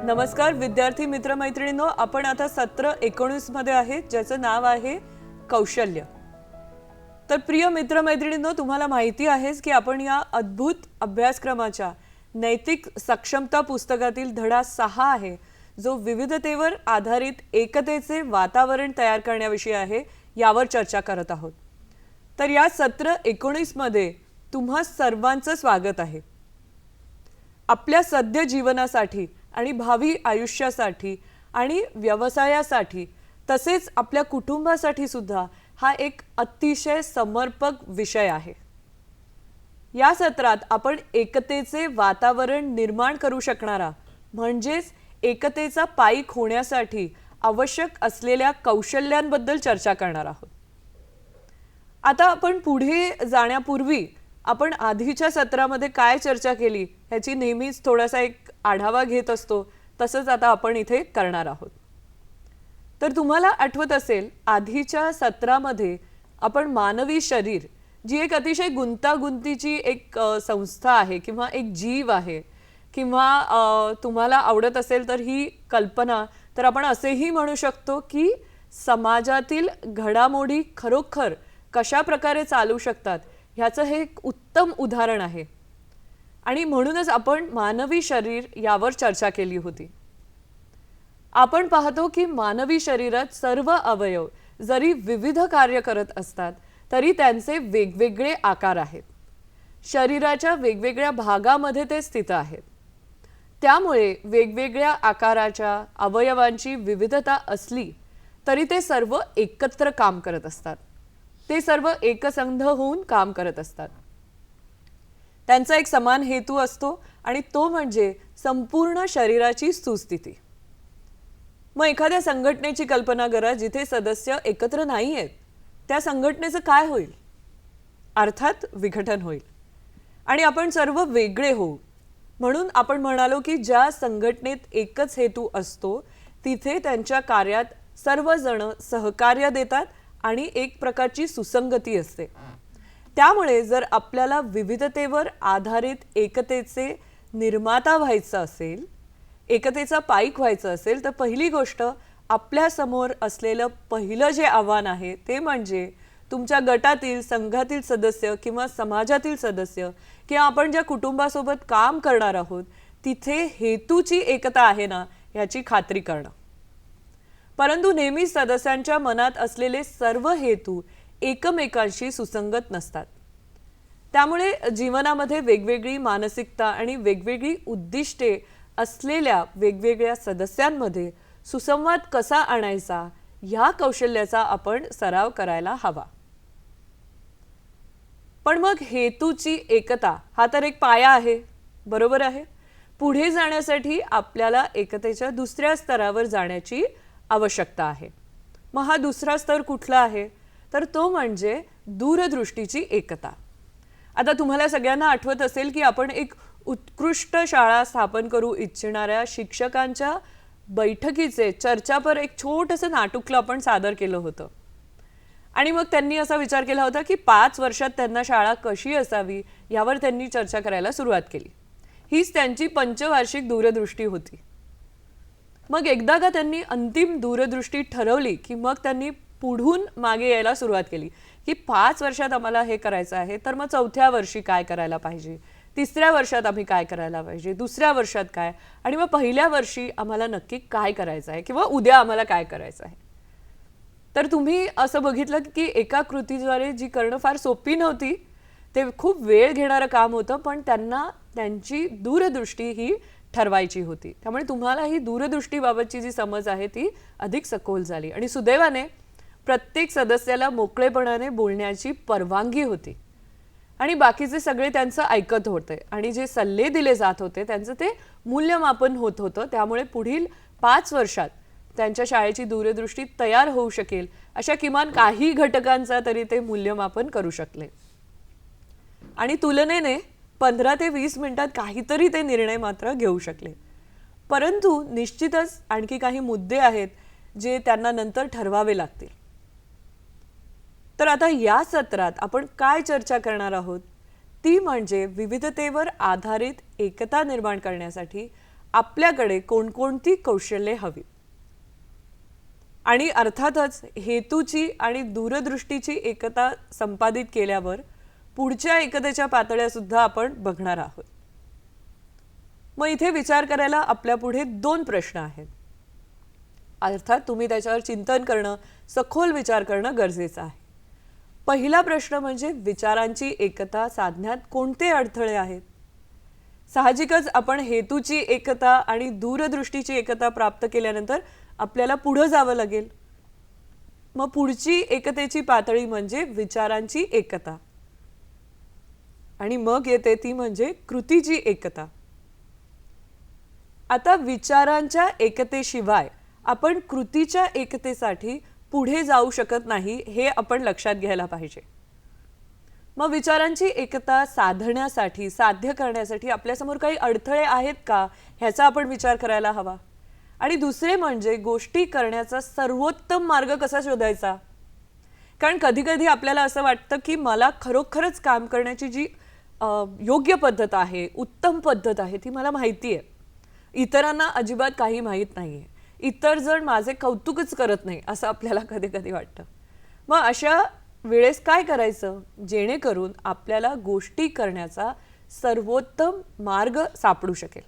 नमस्कार विद्यार्थी मित्रमैत्रिणींनो, आपण आता सत्र 19 मध्ये आहे, ज्याचं नाव आहे कौशल्य. तर प्रिय मित्रमैत्रिणींनो, तुम्हाला माहिती आहेच की आपण या अद्भुत अभ्यासक्रमाच्या नैतिक सक्षमता पुस्तकातील धडा 6 आहे, जो विविधतेवर आधारित एकतेचे वातावरण तयार करण्याविषयी आहे, यावर चर्चा करत आहोत. तर या सत्र 19 मध्ये तुम्हा सर्वांचं स्वागत आहे. आपल्या सद्य जीवनासाठी आणि भावी आयुष्यासाठी आणि व्यवसायासाठी तसेच आपल्या कुटुंबासाठी सुद्धा हा एक अतिशय समर्पक विषय आहे. या सत्रात आपण एकतेचे वातावरण निर्माण करू शकणारा म्हणजेच एकतेचा पाईक होण्यासाठी आवश्यक असलेल्या कौशल्यांबद्दल चर्चा करणार आहोत. आता आपण पुढे जाण्यापूर्वी आपण आधीच्या सत्रामध्ये काय चर्चा केली ह्याची नेहमीच थोडासा एक आढावा घेत असतो, तसंच आता आपण इथे करणार आहोत. तर तुम्हाला आठवत असेल, आधीच्या सत्रामध्ये आपण मानवी शरीर, जी एक अतिशय गुंतागुंतीची एक संस्था आहे किंवा एक जीव आहे, किंवा तुम्हाला आवडत असेल तर ही कल्पना तर आपण असेही म्हणू शकतो की समाजातील घडामोडी खरोखर कशा प्रकारे चालू शकतात ह्याचं हे एक उत्तम उदाहरण आहे. आणि म्हणूनच आपण मानवी शरीर यावर चर्चा केली होती. आपण पाहतो की मानवी शरीरात सर्व अवयव जरी विविध कार्य करत असतात तरी त्यांचे वेगवेगळे आकार आहेत. शरीराच्या वेगवेगळ्या भागामध्ये ते स्थित आहेत. त्यामुळे वेगवेगळ्या आकाराच्या अवयवांची विविधता असली तरी ते सर्व एकत्र काम करत असतात. ते सर्व एकसंध होऊन काम करत असतात. त्यांचा एक समान हेतू असतो आणि तो म्हणजे संपूर्ण शरीराची सुस्थिती. मग एखाद्या संघटनेची कल्पना करा जिथे सदस्य एकत्र नाही आहेत. त्या संघटनेचं काय होईल? अर्थात विघटन होईल आणि आपण सर्व वेगळे होऊ. म्हणून आपण म्हणालो की ज्या संघटनेत एकच हेतू असतो तिथे त्यांच्या कार्यात सर्वजण सहकार्य देतात आणि एक प्रकारची सुसंगती असते. त्यामुळे जर आपल्याला विविधतेवर आधारित एकतेचे निर्माता व्हायचं असेल, एकतेचा पाईक व्हायचं असेल, तर पहिली गोष्ट आपल्या समोर असलेलं पहिलं जे आव्हान आहे ते म्हणजे तुमच्या गटातील, संघातील सदस्य किंवा समाजातील सदस्य किंवा आपण ज्या कुटुंबासोबत काम करणार आहोत तिथे हेतूची एकता आहे ना याची खात्री करणं. परंतु नेहमी सदस्यांच्या मनात असलेले सर्व हेतू एकमेकांशी सुसंगत नसतात. त्यामुळे जीवनामध्ये वेगवेगळी मानसिकता आणि वेगवेगळी उद्दिष्टे असलेल्या वेगवेगळ्या सदस्यांमध्ये सुसंवाद कसा आणायचा या कौशल्याचा आपण सराव करायला हवा. पण मग हेतूची एकता हा तर एक पाया आहे, बरोबर आहे. पुढे जाण्यासाठी आपल्याला एकतेच्या दुसऱ्या स्तरावर जाण्याची आवश्यकता आहे. मग हा दुसरा स्तर कुठला आहे? तर तो म्हणजे दूरदृष्टीची एकता. आता तुम्हाला सगळ्यांना आठवत असेल की आपण एक उत्कृष्ट शाळा स्थापन करू इच्छिणाऱ्या शिक्षकांच्या बैठकीचे चर्चापर एक छोटंसं नाटुकलं आपण सादर केलं होतं. आणि मग त्यांनी असा विचार केला होता की 5 वर्षात त्यांना शाळा कशी असावी यावर त्यांनी चर्चा करायला सुरुवात केली. हीच त्यांची पंचवार्षिक दूरदृष्टी होती. मग एकदा का त्यांनी अंतिम दूरदृष्टी ठरवली की मग त्यांनी पुढून मागे यायला सुरुवात केली की 5 वर्षात आम्हाला हे करायचं आहे, तर मग 4थ्या वर्षी काय करायला पाहिजे, 3ऱ्या वर्षात आम्ही काय करायला पाहिजे, 2ऱ्या वर्षात काय, आणि मग 1ल्या वर्षी आम्हाला नक्की काय करायचं आहे किंवा उद्या आम्हाला काय करायचं आहे. तर तुम्ही असं बघितलं की एका कृतीद्वारे जी करणं फार सोपी नव्हती, ते खूप वेळ घेणारं काम होतं, पण त्यांना त्यांची दूरदृष्टी ही ठरवायची होती. त्यामुळे तुम्हाला ही दूरदृष्टीबाबतची जी समज आहे ती अधिक सखोल झाली. आणि सुदैवाने प्रत्येक सदस्याला मोकळेपणाने बोलण्याची परवानगी होती आणि बाकीचे सगळे त्यांचं ऐकत होते आणि जे सल्ले दिले जात होते त्यांचं ते मूल्यमापन होत होतं. त्यामुळे पुढील 5 वर्षात त्यांच्या शाळेची दूरदृष्टी तयार होऊ शकेल अशा किमान काही घटकांचा तरी ते मूल्यमापन करू शकले. आणि तुलनेने 15 ते 20 मिनिटात काहीतरी ते निर्णय मात्र घेऊ शकले. परंतु निश्चितच आणखी काही मुद्दे आहेत जे त्यांना नंतर ठरवावे लागतील. तर आता या सत्रात आपण काय चर्चा करणार आहोत ती म्हणजे विविधतेवर आधारित एकता निर्माण करण्यासाठी आपल्याकडे कोणकोणती कौशल्ये हवी आणि अर्थातच हेतूची आणि दूरदृष्टीची एकता संपादित केल्यावर पुढच्या एकतेच्या पातळ्या सुद्धा आपण बघणार आहोत. मग इथे विचार करायला आपल्या पुढे 2 प्रश्न आहेत. अर्थात तुम्ही त्याच्यावर चिंतन करणं, सखोल विचार करणं गरजेचं आहे. पहिला प्रश्न म्हणजे विचारांची एकता साधण्यात कोणते अडथळे आहेत. साहजिकच आपण हेतूची एकता आणि दूरदृष्टीची एकता प्राप्त केल्यानंतर आपल्याला पुढे जावं लागेल. मग पुढची एकतेची पातळी म्हणजे विचारांची एकता आणि मग येते ती म्हणजे कृतीची एकता. आता विचारांच्या एकतेशिवाय आपण कृतीच्या एकतेसाठी पुढे जाऊ शकत नाही हे आपण लक्षात घ्यायला पाहिजे. मग विचारांची एकता साधण्यासाठी, साध्य करण्यासाठी आपल्यासमोर काही अडथळे आहेत का ह्याचा आपण विचार करायला हवा. आणि दुसरे म्हणजे गोष्टी करण्याचा सर्वोत्तम मार्ग कसा शोधायचा. कारण कधी कधी आपल्याला असं वाटतं की मला खरोखरच काम करण्याची जी योग्य पद्धत आहे, उत्तम पद्धत आहे ती मला माहिती आहे, इतरांना अजिबात काही माहीत नाही आहे, इतर जण माझे कौतुकच करत नाही असं आपल्याला कधी कधी वाटतं. मग अशा वेळेस काय करायचं जेणेकरून आपल्याला गोष्टी करण्याचा सर्वोत्तम मार्ग सापडू शकेल.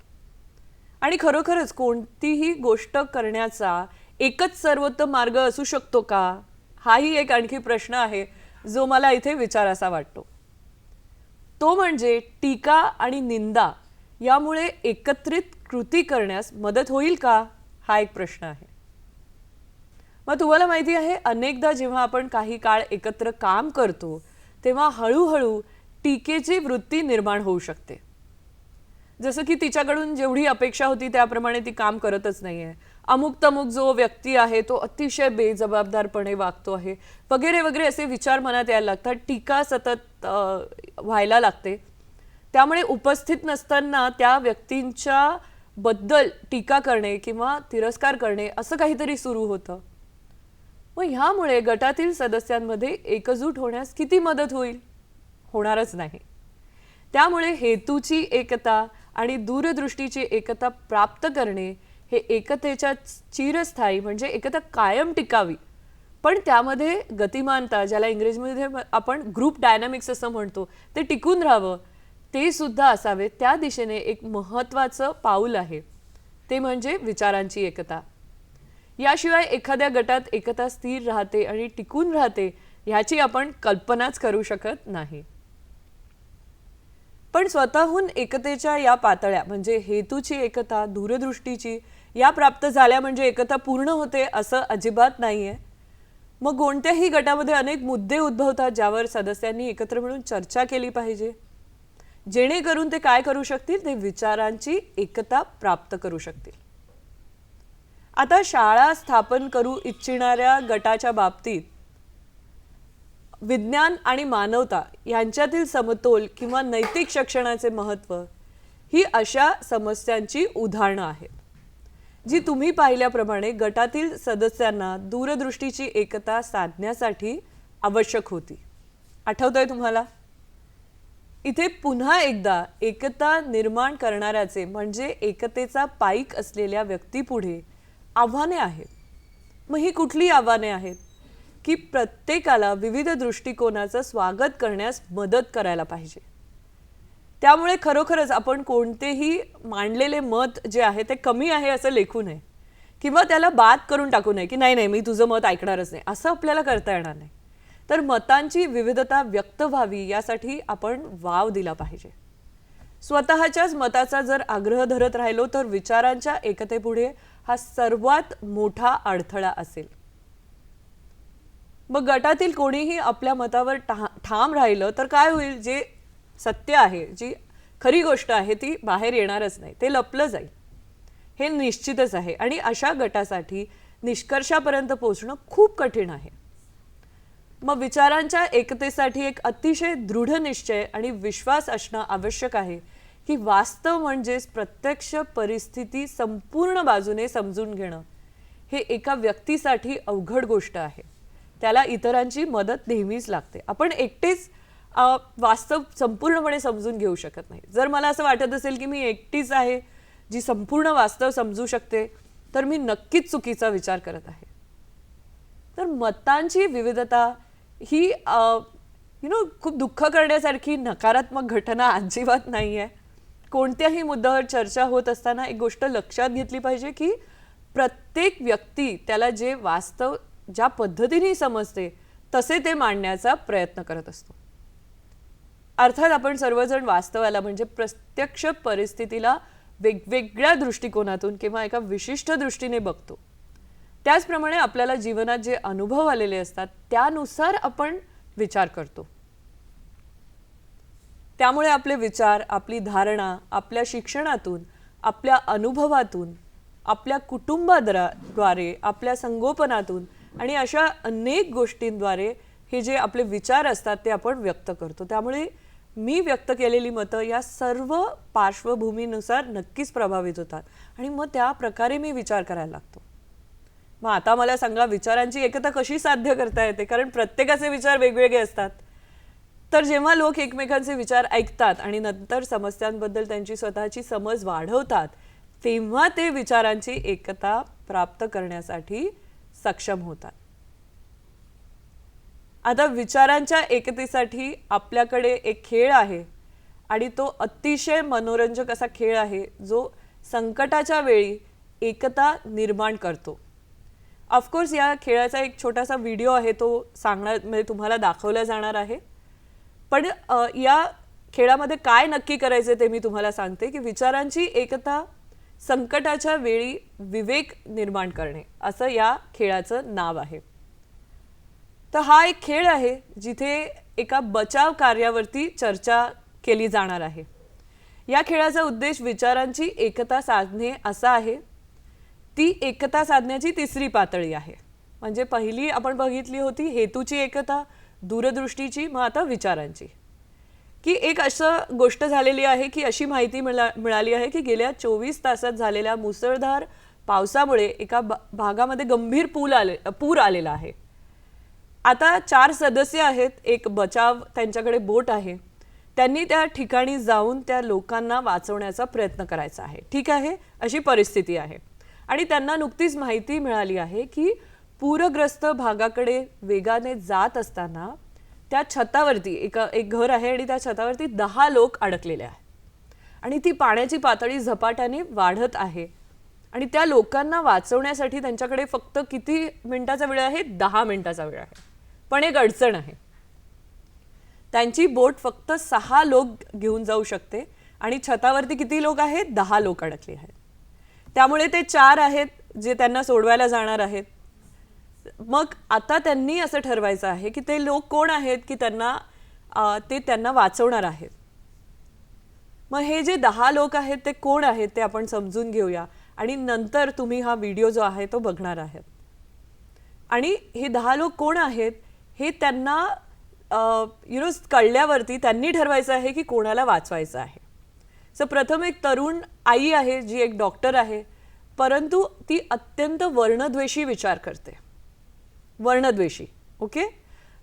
आणि खरोखरच कोणतीही गोष्ट करण्याचा एकच सर्वोत्तम मार्ग असू शकतो का, हाही एक आणखी प्रश्न आहे जो मला इथे विचारासा वाटतो. तो म्हणजे टीका आणि निंदा यामुळे एकत्रित कृती करण्यास मदत होईल का, हा एक प्रश्न आहे. मग तुम्हाला माहिती आहे अनेकदा जेव्हा आपण काही काळ एकत्र काम करतो तेव्हा हळूहळू टीकेची वृत्ती निर्माण होऊ शकते. जसं की तिच्याकडून जेवढी अपेक्षा होती त्याप्रमाणे ती काम करतच नाहीये, अमुक तमुक जो व्यक्ती आहे तो अतिशय बेजबाबदारपणे वागतो आहे वगैरे वगैरे असे विचार मनात यायला लागतात. टीका सतत व्हायला लागते. त्यामुळे उपस्थित नसताना त्या व्यक्तींच्या बद्दल टीका करणे किंवा तिरस्कार करणे असं काहीतरी सुरू होतं. मग ह्यामुळे गटातील सदस्यांमध्ये एकजूट होण्यास किती मदत होईल, होणारच नाही. त्यामुळे हेतूची एकता आणि दूरदृष्टीची एकता प्राप्त करणे हे एकतेच्या चिरस्थायी म्हणजे एकता कायम टिकावी, पण त्यामध्ये गतिमानता ज्याला इंग्रजीमध्ये आपण ग्रुप डायनामिक्स असं म्हणतो ते टिकून राहावं ते सुद्धा असावे. त्या दिशेने एक महत्त्वाचं पाऊल आहे ते म्हणजे विचारांची एकता. याशिवाय एखाद्या गटात एकता स्थिर राहते आणि टिकून राहते ह्याची आपण कल्पनाच करू शकत नाही. पण स्वतःहून एकतेच्या या पातळ्या म्हणजे हेतूची एकता, दूरदृष्टीची या प्राप्त झाल्या म्हणजे एकता पूर्ण होते असं अजिबात नाहीये. मग कोणत्याही गटामध्ये अनेक मुद्दे उद्भवतात ज्यावर सदस्यांनी एकत्र मिळून चर्चा केली पाहिजे जेणेकरून ते काय करू शकतील, ते विचारांची एकता प्राप्त करू शकतील. आता शाळा स्थापन करू इच्छिणाऱ्या गटाच्या बाबतीत विज्ञान आणि मानवता यांच्यातील समतोल किंवा नैतिक शिक्षणाचे महत्त्व ही अशा समस्यांची उदाहरणं आहेत जी तुम्ही पाहिल्याप्रमाणे गटातील सदस्यांना दूरदृष्टीची एकता साधण्यासाठी आवश्यक होती. आठवतंय तुम्हाला. इथे पुन्हा एकदा एकता निर्माण करणाऱ्याचे म्हणजे एकतेचा पाईक असलेल्या व्यक्तीपुढे आव्हाने आहेत. मग ही कुठली आव्हाने आहेत की प्रत्येकाला विविध दृष्टिकोनाचं स्वागत करण्यास मदत करायला पाहिजे. त्यामुळे खरोखरच आपण कोणतेही मांडलेले मत जे आहे ते कमी आहे असं लेखू नये किंवा त्याला बाद करून टाकू नये की नाही नाही मी तुझं मत ऐकणारच नाही असं आपल्याला करता येणार नाही. तर मतांची विविधता व्यक्त व्हावी यासाठी आपण वाव दिला पाहिजे. स्वतःच्याच मताचा जर आग्रह धरत राहिलो तर विचारांच्या एकतेपुढे हा सर्वात मोठा अडथळा असेल. मग गटातील कोणीही आपल्या मतावर ठाम राहिलं तर काय होईल, जे सत्य आहे, जी खरी गोष्ट आहे ती बाहेर येणारच नाही, ते लपलं जाईल. हे निश्चितच आहे आणि अशा गटासाठी निष्कर्षापर्यंत पोहोचणं खूप कठीण आहे. मग विचारांच्या एकतेसाठी एक अतिशय दृढ निश्चय आणि विश्वास असणं आवश्यक आहे की वास्तव म्हणजेच प्रत्यक्ष परिस्थिती संपूर्ण बाजूने समजून घेणं हे एका व्यक्तीसाठी अवघड गोष्ट आहे. त्याला इतरांची मदत नेहमीच लागते. आपण एकटेच वास्तव संपूर्णपणे समजून घेऊ शकत नाही. जर मला असं वाटत असेल की मी एकटीच आहे जी संपूर्ण वास्तव समजू शकते, तर मी नक्कीच चुकीचा विचार करत आहे. तर मतांची विविधता ही खूप दुःख करण्यासारखी नकारात्मक घटना अजिबात नाही आहे. कोणत्याही मुद्द्यावर चर्चा होत असताना एक गोष्ट लक्षात घेतली पाहिजे की प्रत्येक व्यक्ती त्याला जे वास्तव ज्या पद्धतीने समजते तसे ते मांडण्याचा प्रयत्न करत असतो. अर्थात आपण सर्वजण वास्तवाला म्हणजे प्रत्यक्ष परिस्थितीला वेगवेगळ्या दृष्टिकोनातून किंवा एका विशिष्ट दृष्टीने बघतो. त्याचप्रमाणे आपल्याला जीवनात जे अनुभव आलेले असतात त्यानुसार आपण विचार करतो. त्यामुळे आपले विचार, आपली धारणा आपल्या शिक्षणातून, आपल्या अनुभवातून, आपल्या कुटुंबाद्वारे, आपल्या संगोपनातून आणि अशा अनेक गोष्टींद्वारे हे जे आपले विचार असतात ते आपण व्यक्त करतो. त्यामुळे मी व्यक्त केलेली मतं या सर्व पार्श्वभूमीनुसार नक्कीच प्रभावित होतात आणि मग त्या प्रकारे मी विचार करायला लागतो. मग आता मला सांगा, विचारांची एकता कशी साध्य करता येते? कारण प्रत्येकाचे विचार वेगवेगळे असतात. तर जेव्हा लोक एकमेकांचे विचार ऐकतात आणि नंतर समस्यांबद्दल त्यांची स्वतःची समज वाढवतात, तेव्हा ते विचारांची एकता प्राप्त करण्यासाठी सक्षम होतात. आता विचारांच्या एकतेसाठी आपल्याकडे एक खेळ आहे आणि तो अतिशय मनोरंजक असा खेळ आहे जो संकटाच्या वेळी एकता निर्माण करतो. ऑफकोर्स या खेळाचा एक छोटासा व्हिडिओ आहे, तो म्हणजे तुम्हाला दाखवला जाणार आहे. पण या खेळामध्ये काय नक्की करायचे ते मी तुम्हाला सांगते की विचारांची एकता संकटाच्या वेळी विवेक निर्माण करणे असं या खेळाचं नाव आहे. तर हा एक खेळ आहे जिथे एका बचाव कार्यावरती चर्चा केली जाणार आहे. या खेळाचा उद्देश विचारांची एकता साधणे असा आहे. ती एकता साधण्याची तिसरी पातळी आहे. म्हणजे पहिली आपण बघितली होती हेतूची एकता, दूरदृष्टीची, मग आता विचारांची. की एक असं गोष्ट झालेली आहे की अशी माहिती मिळाली आहे की गेल्या 24 तासात झालेल्या मुसळधार पावसामुळे एका भागामध्ये गंभीर पूर आलेला आहे. आता 4 सदस्य आहेत, एक बचाव त्यांच्याकडे बोट आहे. त्यांनी त्या ठिकाणी जाऊन त्या लोकांना वाचवण्याचा प्रयत्न करायचा आहे. ठीक आहे, अशी परिस्थिती आहे आणि त्यांना नुकतीच माहिती मिळाली आहे की पूरग्रस्त भागाकडे वेगाने जात असताना त्या छतावरती एक घर आहे आणि त्या छतावरती 10 लोक अडकलेले आहेत आणि ती पाण्याची पातळी झपाट्याने वाढत आहे आणि त्या लोकांना वाचवण्यासाठी त्यांच्याकडे फक्त किती मिनिटाचा वेळ आहे? 10 मिनिटाचा वेळ आहे. पण एक अडचण आहे, त्यांची बोट फक्त 6 लोक घेऊन जाऊ शकते आणि छतावरती किती लोक आहेत? 10 लोक अडकले आहेत. त्यामुळे ते 4 आहेत जे त्यांना सोडवायला जाणार आहेत. मग आता त्यांनी असं ठरवायचं आहे की ते लोक कोण आहेत की त्यांना वाचवणार आहेत. मग हे जे 10 लोक आहेत ते कोण आहेत ते आपण समजून घेऊया आणि नंतर तुम्ही हा व्हिडिओ जो आहे तो बघणार आहात. आणि हे 10 लोक कोण आहेत हे त्यांना कळल्यावरती त्यांनी ठरवायचं आहे की कोणाला वाचवायचं आहे. सो प्रथम एक तरुण आई आहे जी एक डॉक्टर आहे, परंतु ती अत्यंत वर्णद्वेषी विचार करते. वर्णद्वेषी. ओके.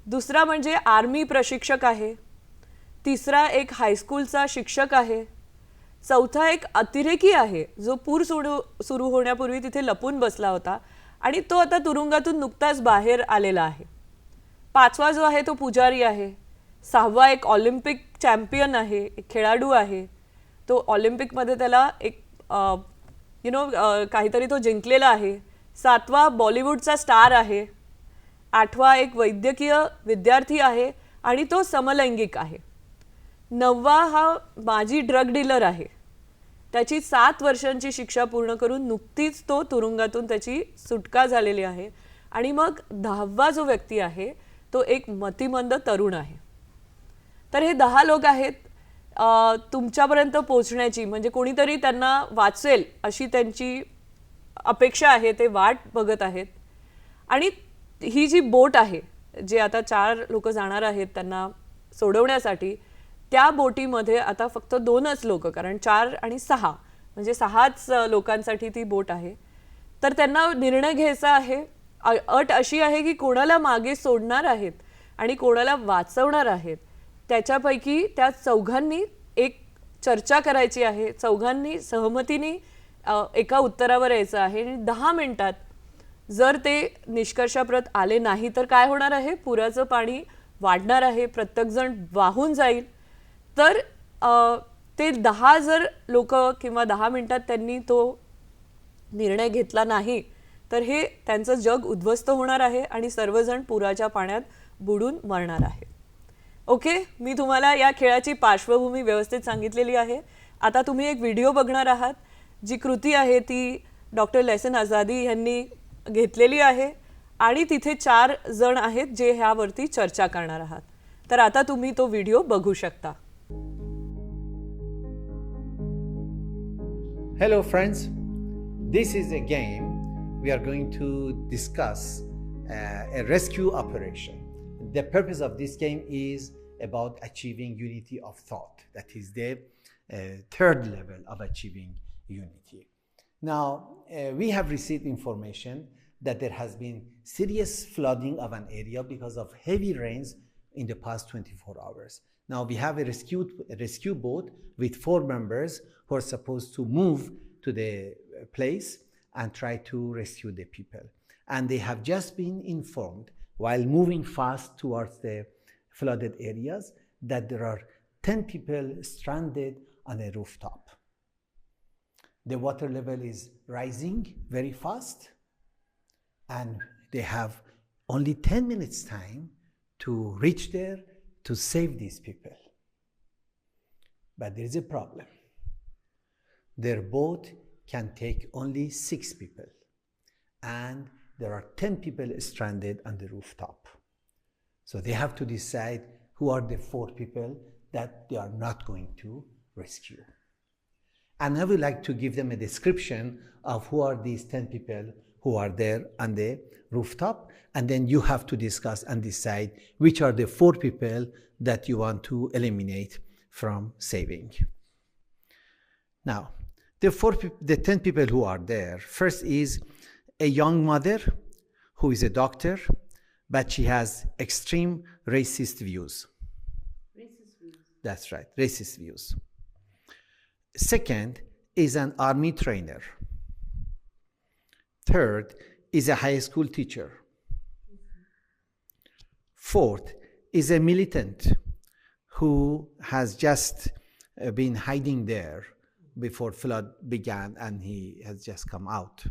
दुसरा म्हणजे आर्मी प्रशिक्षक आहे. तिसरा एक हायस्कूलचा शिक्षक आहे. चौथा एक अतिरेकी आहे जो पूर सुरू होण्यापूर्वी तिथे लपून बसला होता आणि तो आता तुरुंगातून नुकताच बाहेर आलेला आहे. पाचवा जो आहे तो पुजारी आहे. सहावा एक ऑलिम्पिक चॅम्पियन आहे, एक खेळाडू आहे. तो ऑलिम्पिकमध्ये त्याला एक काहीतरी तो जिंकलेला आहे. सातवा बॉलिवूडचा स्टार आहे. आठवा एक वैद्यकीय विद्यार्थी आहे आणि तो समलैंगिक आहे. 9वा हा माजी ड्रग डीलर आहे. त्याची 7 वर्षांची शिक्षा पूर्ण करून नुकतीच तो तुरुंगातून त्याची सुटका झालेली आहे. आणि मग 10वा जो व्यक्ती आहे तो एक मतिमंद तरुण आहे. तर हे 10 लोक आहेत तुमच्यापर्यंत पोहोचण्याची, म्हणजे कोणीतरी त्यांना वाचेल अशी त्यांची अपेक्षा आहे. ते वाट बघत आहेत आणि ही जी बोट आहे जे आता 4 लोक जाणार आहेत त्यांना सोडवण्यासाठी, त्या बोटीमध्ये आता फक्त 2च लोक, कारण 4 आणि 6 म्हणजे 6च लोकांसाठी ती बोट आहे. तर त्यांना निर्णय घ्यायचा आहे. अट अशी आहे की कोणाला मागे सोडणार आहेत आणि कोणाला वाचवणार आहेत त्याच्यापैकी त्या चौघांनी एक चर्चा करायची आहे. चौघांनी सहमतीने एका उत्तरावर यायचं आहे आणि 10 मिनिटात जर ते निष्कर्षाप्रत आले नाही तर काय होणार आहे, पुराचं पाणी वाढणार आहे, प्रत्येकजण वाहून जाईल. तर ते 10 जर लोक किंवा 10 मिनिटात त्यांनी तो निर्णय घेतला नाही तर हे त्यांचं जग उद्ध्वस्त होणार आहे आणि सर्वजण पुराच्या पाण्यात बुडून मरणार आहे. ओके, मी तुम्हाला या खेळाची पार्श्वभूमी व्यवस्थित सांगितलेली आहे. आता तुम्ही एक व्हिडिओ बघणार आहात. जी कृती आहे ती डॉक्टर लेसन आझादी यांनी घेतलेली आहे आणि तिथे 4 जण आहेत जे ह्यावरती चर्चा करणार आहात. तर आता तुम्ही तो व्हिडिओ बघू शकता. Hello friends, this is a game we are going to discuss a rescue operation. The purpose of this game is about achieving unity of thought. That is the third level of achieving unity. Now, we have received information that there has been serious flooding of an area because of heavy rains in the past 24 hours. Now, we have a rescue boat with 4 members who are supposed to move to the place and try to rescue the people. And they have just been informed while moving fast towards the flooded areas that there are 10 people stranded on a rooftop. The water level is rising very fast, and they have only 10 minutes time to reach there to save these people. But there is a problem. Their boat can take only 6 people, and there are 10 people stranded on the rooftop. So they have to decide who are the 4 people that they are not going to rescue. And I would like to give them a description of who are these 10 people who are there on the rooftop, and then you have to discuss and decide which are the 4 people that you want to eliminate from saving. Now, the 10 people who are there, first is a young mother who is a doctor, but she has extreme racist views. Racist views? That's right, racist views. Second is an army trainer. Third is a high school teacher. Fourth is a militant who has just been hiding there before flood began and he has just come out.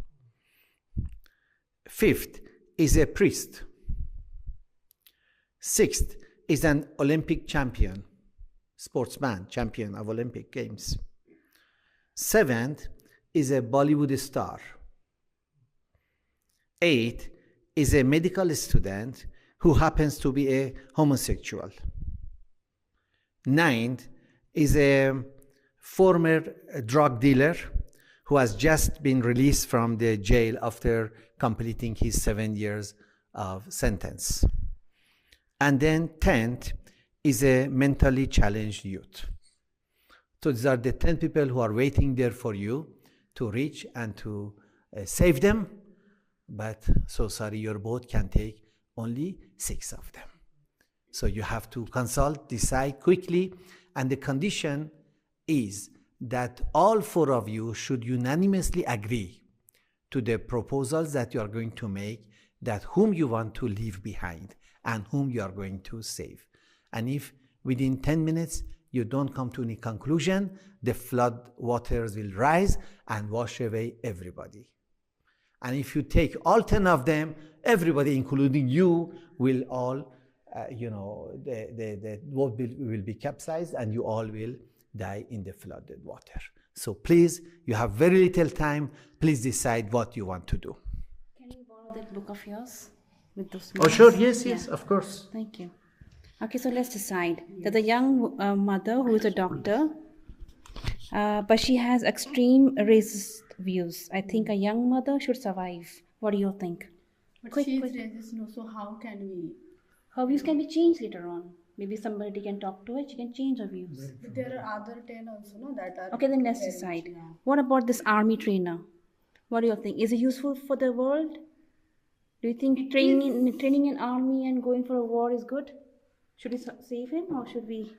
Fifth is a priest. Sixth is an Olympic champion, sportsman, champion of Olympic Games. Seventh is a Bollywood star. Eighth is a medical student who happens to be a homosexual. Ninth is a former drug dealer who has just been released from the jail after completing his 7 years of sentence. And then 10th is a mentally challenged youth. So these are the 10 people who are waiting there for you to reach and to save them. But so sorry, your boat can take only 6 of them. So you have to consult, decide quickly, and the condition is that all 4 of you should unanimously agree to the proposals that you are going to make, that whom you want to leave behind and whom you are going to save. And if within 10 minutes you don't come to any conclusion, the flood waters will rise and wash away everybody. And if you take all 10 of them, everybody, including you, will all, the boat will be capsized and you all will die in the flooded water. So please, you have very little time. Please decide what you want to do. Can you borrow that book of yours with those Oh, sure. Yes, of course. Thank you. Okay, so let's decide that the young mother who is a doctor, but she has extreme racist views. I think a young mother should survive. What do you think? But she is racist, no, so how can we? Her views can be changed later on. Maybe somebody can talk to her, she can change her views. But there are other 10 also, no, that are. Okay, then let's decide. What about this army trainer? What do you think? Is it useful for the world? Do you think training in army and going for a war is good? Should we save him or should we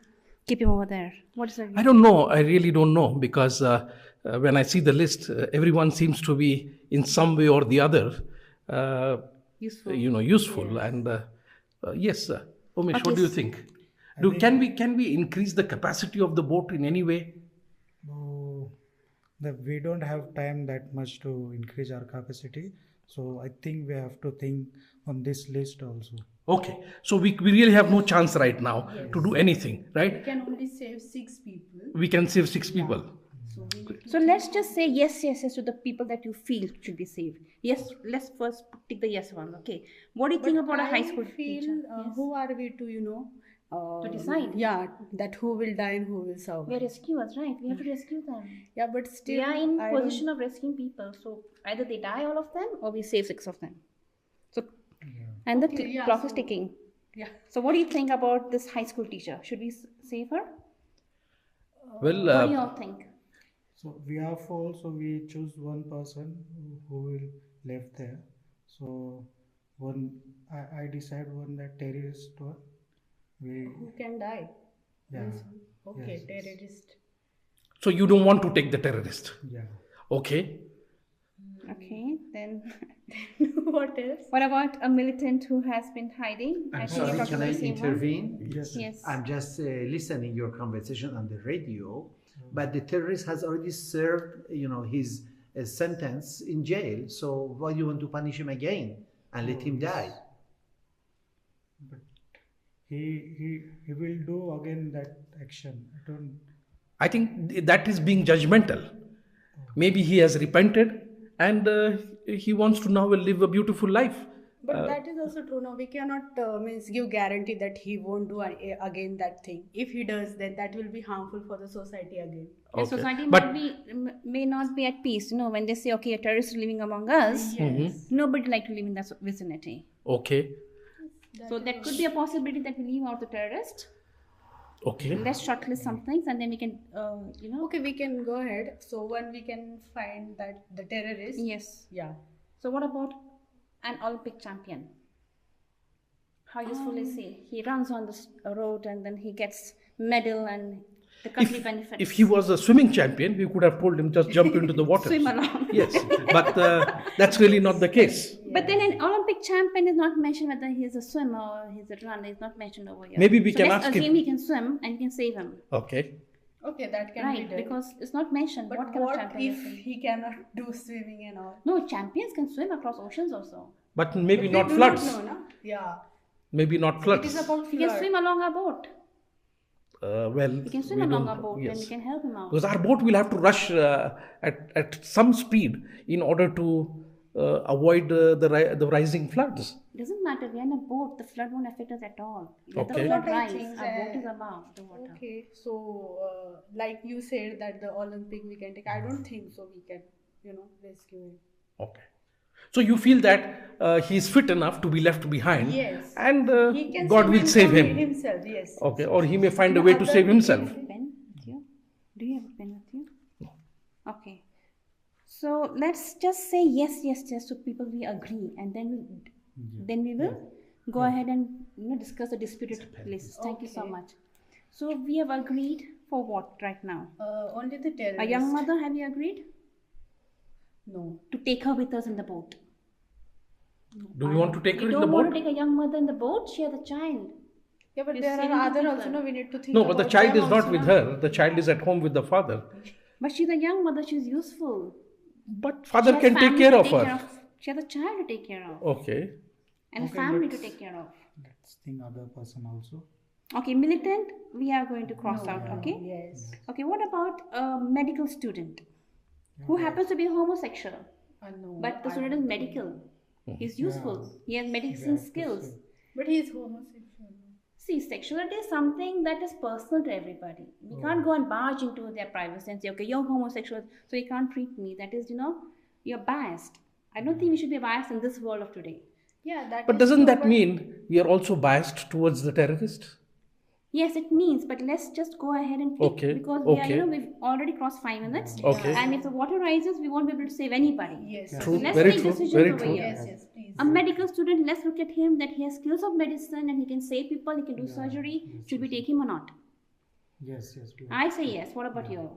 keep him over there? What is the I don't know. I really don't know because when I see the list, everyone seems to be in some way or the other, useful? useful. And yes, Umesh, Okay, what do you think? Can we increase the capacity of the boat in any way? No, we don't have time that much to increase our capacity. So I think we have to think on this list also. Okay, so we really have no chance right now to do anything, We right? can only save 6 people. We can save 6 people. So we need to So let's just say yes to the people that you feel should be saved. Yes, let's first take the yes one. Okay, what do you think about a high school I feel teacher? Yes. who are we to To decide. Yeah, that who will die and who will survive. We are rescuers, right? We have to rescue them. Yeah, but still We are in I don't- position of rescuing people, so either they die all of them or we save 6 of them. So, and the Okay, yeah, clock is so- ticking. Yeah. So, what do you think about this high school teacher? Should we save her? Well, What do you all think? So we are 4, so we choose one person who will left there. So I decide one that terrorist one. Who can die? Yeah. Okay, Yes, yes. terrorist. so you don't want to take the terrorist. Yeah. Okay. Okay, then What else? what about a militant who has been hiding? I'm think sorry, you're talking can I about the same one. intervene? Yes. Yes. I'm just listening your conversation on the radio, but the terrorist has already served, his sentence in jail. So why do you want to punish him again and let him die? But he will do again that action. I don't. I think that is being judgmental. Maybe he has repented and he wants to now live a beautiful life. But that is also true. No, we cannot give guarantee that he won't do again that thing. If he does, then that will be harmful for the society again. The Okay. society But may not be at peace. When they say, okay, a terrorist is living among us, Yes. nobody like to live in that vicinity. okay, So that could be a possibility that we leave out the terrorist. okay. Let's shortlist some things and then we can, Okay, we can go ahead. So one we can find that the terrorist. Yes. Yeah. So what about an Olympic champion? How useful is he? He runs on the road and then he gets medal and the country benefits. If he was a swimming champion, we could have told him just jump into the water. Swim along. Yes, but that's really not the case. But then an Olympic champion is not mentioned whether he's a swimmer or he's a runner. It's not mentioned over here. Maybe we so can let's ask him. assume he can swim and we can save him. Okay. Okay, that can be Right, done. because it's not mentioned but what kind of what champion if is he. he cannot do swimming and all? No, champions can swim across oceans also. But maybe We not do floods. Not know, no? Yeah. Maybe not It floods. is about He can flood. swim along our boat. Well, He can swim we along don't- our boat and we yes. can help him out. Because our boat will have to rush at some speed in order to avoid the rising floods. Doesn't matter, we're in a boat, the flood won't affect us at all. Let the Okay. flood What I rise, think our boat that- is above the water. Okay, so like you said that the Olympic we can take. I don't think so. We can, rescue him. Okay. So you feel that he is fit enough to be left behind, Yes. and He can God will save him. himself. Yes. Okay, or he may find a way to save himself. Pen with you? Do you have a pen with you? No. Okay. So let's just say yes to people we agree, and then we will go ahead and discuss the disputed places. Thank you so Okay. much. So we have agreed for what right now? Only the terrorist. A young mother, have you agreed No. to take her with us in the boat? Do we want to take her You in the don't want to boat? take a young mother in the boat. She has a child. Yeah, but You're there saving are the other people. also. No, we need to think. No, but the about child them is not also, with no? her. The child is at home with the father. But she's a young mother. She's useful. But She father has can take family care to of take her. care of. She has a child to take care of Okay. and a Okay, family to let's- take care of. Let's think other person also. Okay, militant, we are going to cross out, okay? Yes. Okay, what about a medical student who happens to be homosexual, No. but the I student is don't medical? Hmm. He's useful. He has medicine skills. think. But he is homosexual. See, sexuality is something that is personal to everybody. We can't go and barge into their privacy and say, okay, you're homosexual, so you can't treat me. That is, you're biased. I don't think we should be biased in this world of today. Yeah, that. But is doesn't true, that but- mean we are also biased towards the terrorist? Yes, it means, but let's just go ahead and pick Okay, because okay. we've already crossed 5 minutes. Okay. And if the water rises, we won't be able to save anybody. Yes. So True, let's very make true, decisions very over true. here. Yes, please. A medical student, let's look at him that he has skills of medicine and he can save people, he can do surgery. Should we take him or not? Yes, yes. I say yes. What about you?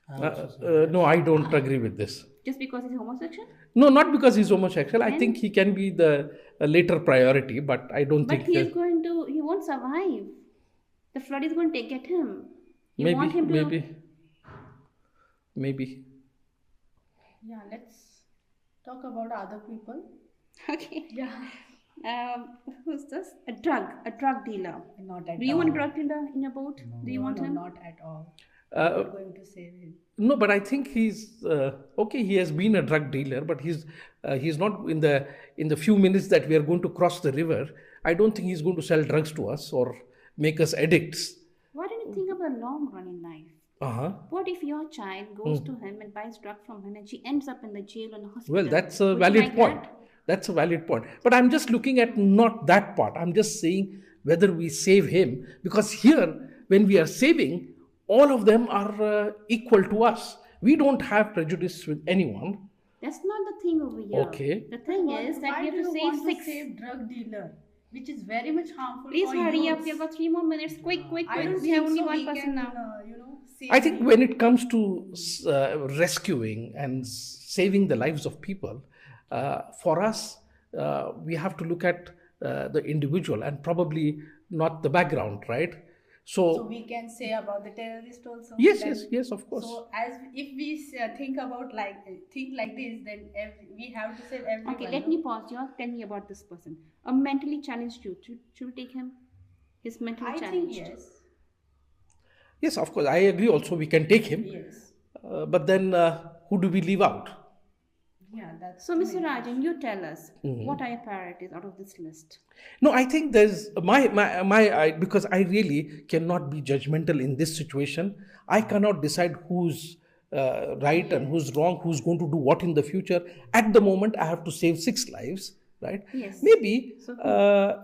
I also say No, I don't agree with this. Just because he's homosexual? No, not because he's homosexual. I think he can be the later priority, but I don't But think he is going to, he won't survive. The flood is going to get him. You want him to. maybe. Yeah, let's talk about other people. Okay. Yeah. Who's this? A drug dealer. Not at Do you all. want a drug dealer in your boat? Do you want No, him? not at all. Uh, I'm not going to save him. No, but I think he's okay. He has been a drug dealer, but he's not in the few minutes that we are going to cross the river. I don't think he's going to sell drugs to us or make us addicts. Why don't you think of the long run in life? What if your child goes to him and buys drug from him and she ends up in the jail and hospital? Well, that's a Would you valid like point. that? That's a valid point. But I'm just looking at not that part. I'm just saying whether we save him, because here, when we are saving, all of them are equal to us. We don't have prejudice with anyone. That's not the thing over here. Okay. The thing is that Why we have do to you save want to six. save drug dealer, which is very much harmful Please for hurry up. youths? We've got 3 more minutes. Quick. I don't We have think only so one we person can, now. save I think him. when it comes to rescuing and saving the lives of people, for us, we have to look at the individual and probably not the background, right? So we can say about the terrorist also. Yes, that- yes, of course. So as if we think about think like this, then we have to save everyone. Okay, let me pause. You all tell me about this person. A mentally challenged youth. Should we take him? He's mentally I challenged. think yes. Yes, of course. I agree also we can take him. Yes. But then who do we leave out? Yeah, that's. So, Mr. Rajan, you tell us, what are your priorities out of this list? No, I think there's because I really cannot be judgmental in this situation. I cannot decide who's right and who's wrong, who's going to do what in the future. At the moment, I have to save 6 lives, right? Yes. Maybe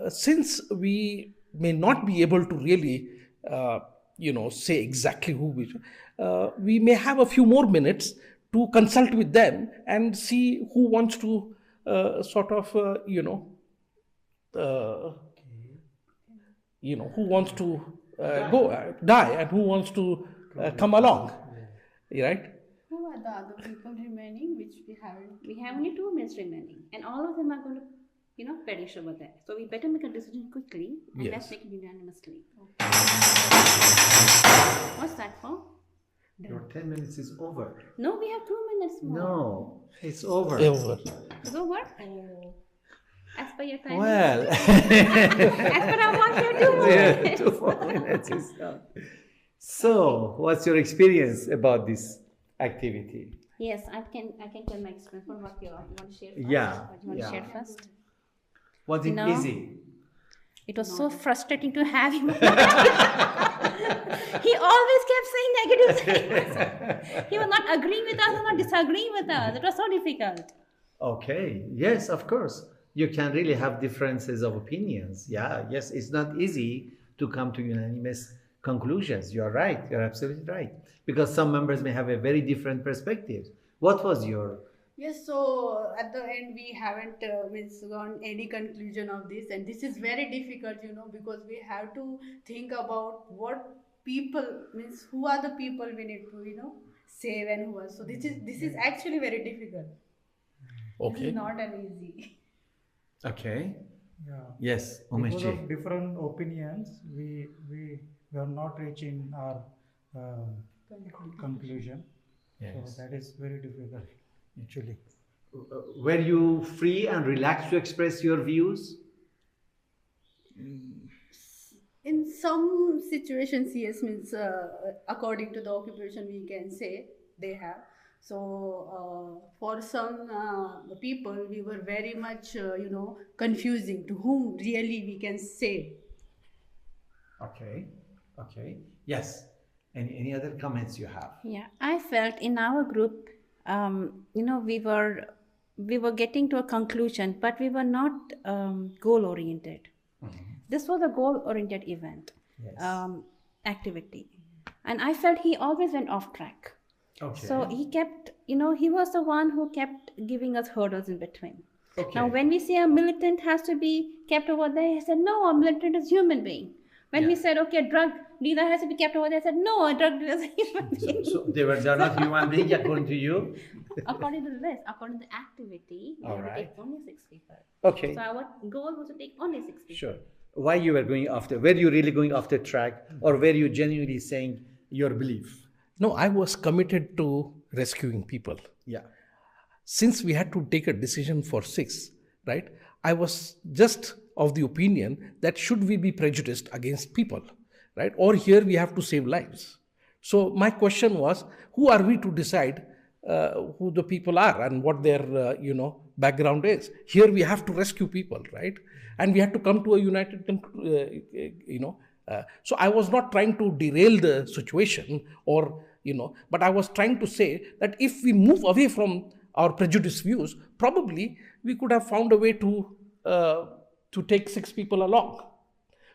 since we may not be able to really, say exactly who we may have a few more minutes to consult with them and see who wants to who wants to die and who wants to come along, right? Who are the other people remaining which we haven't? We have only 2 minutes remaining, and all of them are going to, perish over there. So we better make a decision quickly, and let's Yes. make it unanimously. What's that for? Your 10 minutes is over. No, we have 2 minutes more. No, it's over. Over. It's over? As per your time. Well, As per our watch, you have 2 more yeah, minutes. 2 more minutes is done. So, what's your experience about this activity? Yes, I can tell my experience. What about you? You want to share first? Yeah, Or do you want yeah. to share first? Was it No. easy? It was so frustrating to have him. He always kept saying negative things. He was not agreeing with us or not disagreeing with us. It was so difficult. Okay, yes, of course. You can really have differences of opinions. Yeah, yes, it's not easy to come to unanimous conclusions. You're right, you're absolutely right. Because some members may have a very different perspective. What was your Yes, so at the end we haven't gone any conclusion of this, and this is very difficult, because we have to think about what people who are the people we need to save and who are. So this is actually very difficult. This Okay. is not an easy. Okay? Yeah. Yes, Because Umeshji. of different opinions, we are not reaching our conclusion. Yes. So that is very difficult, actually. Were you free and relaxed to express your views? In some situations, yes, according to the occupation, we can say they have. So for some people, we were very much, confusing to whom really we can say. Okay, okay. Yes. Any other comments you have? Yeah, I felt in our group, we were getting to a conclusion, but we were not goal oriented. This was a goal oriented event, Yes. activity, and I felt he always went off track. Okay. So he kept, he was the one who kept giving us hurdles in between. Okay. Now, when we say a militant has to be kept over there, he said, no, a militant is human being. When we Yeah. said, okay, drug dealer has to be kept over there. I said, no, a drug dealer is a human being. So they're not human beings according to you? According to this, according to the activity, we All have to take right. only 6 people. Okay. So our goal was to take only 6 people. Sure. Why you were going after? Were you really going after track, or were you genuinely saying your belief? No, I was committed to rescuing people. Yeah. Since we had to take a decision for 6, right, I was just of the opinion that should we be prejudiced against people, right, or here we have to save lives. So my question was, who are we to decide who the people are and what their background is? Here we have to rescue people, right, and we had to come to a united so I was not trying to derail the situation or but I was trying to say that if we move away from our prejudiced views, probably we could have found a way to take 6 people along.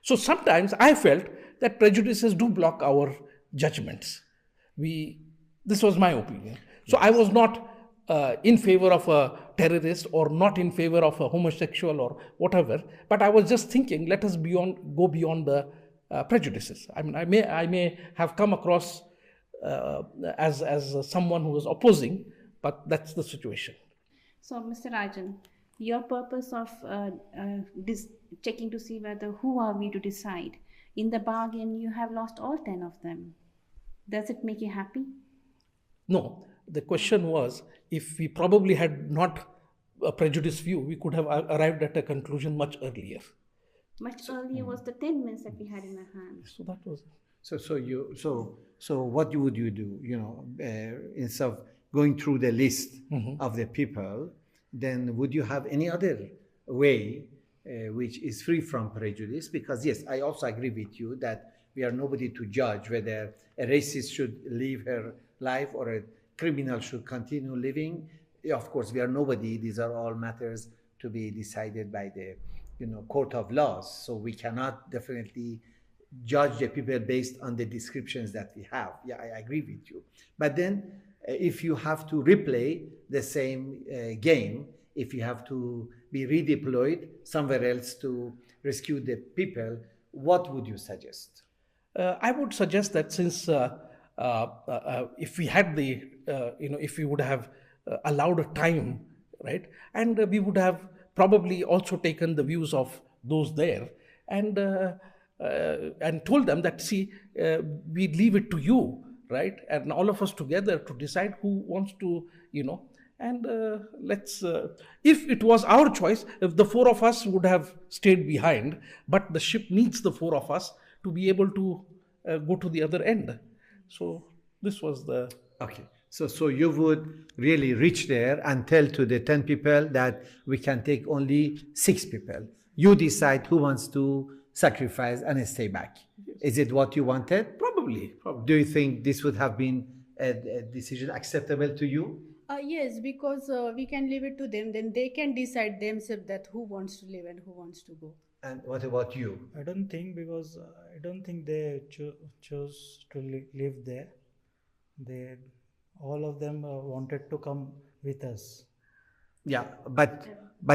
So sometimes I felt that prejudices do block our judgments. This was my opinion. So I was not in favor of a terrorist or not in favor of a homosexual or whatever, but I was just thinking, let us go beyond the prejudices. I mean, I may have come across as someone who was opposing, but that's the situation. So, Mr. Rajan, your purpose of checking to see who are we to decide, in the bargain you have lost all 10 of them. Does it make you happy? No, the question was, if we probably had not a prejudiced view, we could have arrived at a conclusion much earlier. Much earlier was the 10 minutes that we had in our hands. So that was... So what would you do? Instead of going through the list of the people, then would you have any other way which is free from prejudice? Because yes, I also agree with you that we are nobody to judge whether a racist should live her life or a criminal should continue living. Of course, we are nobody. These are all matters to be decided by the court of laws. So we cannot definitely judge the people based on the descriptions that we have. Yeah, I agree with you. But then if you have to replay the same game, if you have to be redeployed somewhere else to rescue the people, what would you suggest? I would suggest that since if we had if we would have allowed a time, right, and we would have probably also taken the views of those there and told them that, see, we leave it to you, right, and all of us together to decide who wants to, and let's, if it was our choice, if the 4 of us would have stayed behind, but the ship needs the 4 of us to be able to go to the other end. So this was the... Okay. So you would really reach there and tell to the 10 people that we can take only 6 people. You decide who wants to sacrifice and stay back. Is it what you wanted? Probably. Do you think this would have been a decision acceptable to you? Yes, because we can leave it to them. Then they can decide themselves that who wants to live and who wants to go. And what about you? I don't think, because I don't think they chose to live there. All of them wanted to come with us. Yeah, but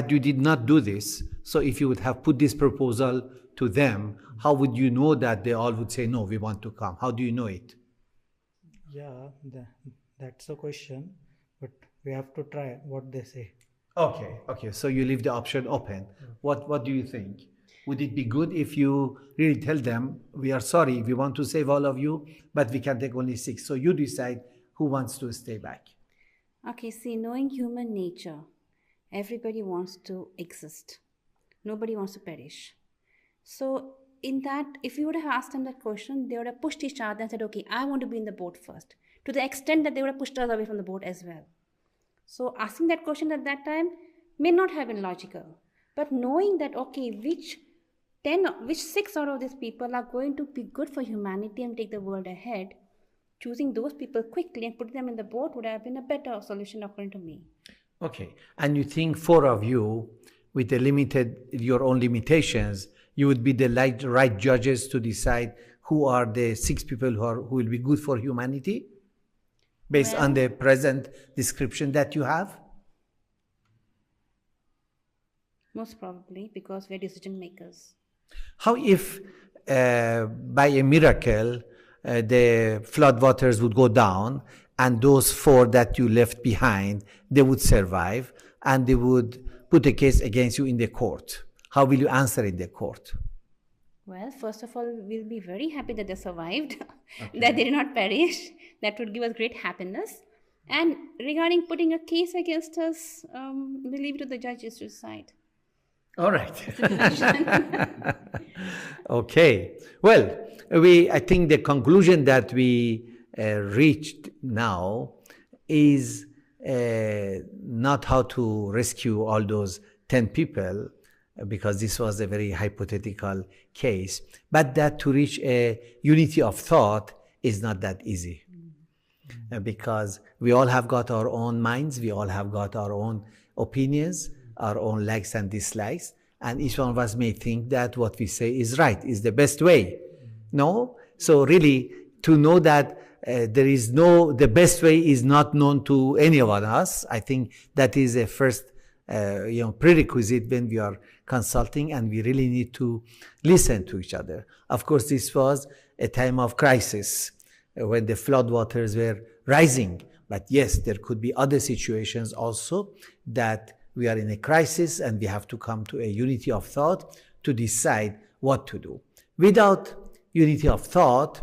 you did not do this. So if you would have put this proposal to them, how would you know that they all would say, no, we want to come? How do you know it? Yeah, that's a question, but we have to try what they say. Okay. So you leave the option open. What do you think? Would it be good if you really tell them, we are sorry, we want to save all of you, but we can take only 6. So you decide who wants to stay back. Okay, see, knowing human nature, everybody wants to exist. Nobody wants to perish. So in that, if you would have asked them that question, they would have pushed each other and said, okay, I want to be in the boat first. To the extent that they would have pushed us away from the boat as well. So asking that question at that time may not have been logical. But knowing that, okay, which 6 out of these people are going to be good for humanity and take the world ahead, choosing those people quickly and putting them in the boat would have been a better solution according to me. Okay. And you think 4 of you, with your own limitations, you would be the right judges to decide who are the 6 people who will be good for humanity based on the present description that you have? Most probably, because we're decision makers. How if by a miracle, the flood waters would go down, and those 4 that you left behind, they would survive, and they would put a case against you in the court. How will you answer in the court? Well, first of all, we'll be very happy that they survived, that they did not perish. That would give us great happiness. And regarding putting a case against us, we leave it to the judges to decide. All right. Okay. Well, I think the conclusion that we reached now is not how to rescue all those 10 people, because this was a very hypothetical case, but that to reach a unity of thought is not that easy. Because we all have got our own minds, we all have got our own opinions, our own likes and dislikes, and each one of us may think that what we say is right, is the best way. No? So really, to know that the best way is not known to any of us, I think that is a first prerequisite when we are consulting, and we really need to listen to each other. Of course, this was a time of crisis when the flood waters were rising. But yes, there could be other situations also that we are in a crisis and we have to come to a unity of thought to decide what to do. Without unity of thought,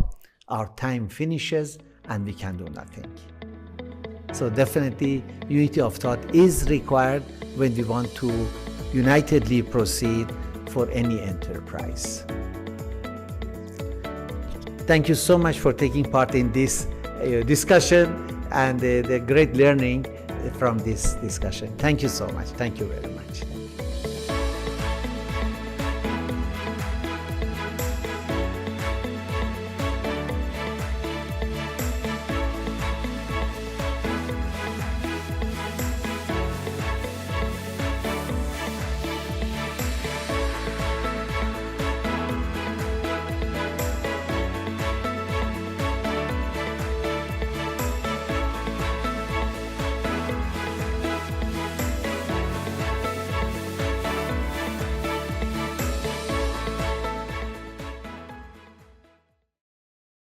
our time finishes and we can do nothing. So definitely unity of thought is required when we want to unitedly proceed for any enterprise. Thank you so much for taking part in this discussion and the great learning from this discussion. Thank you so much. Thank you very much.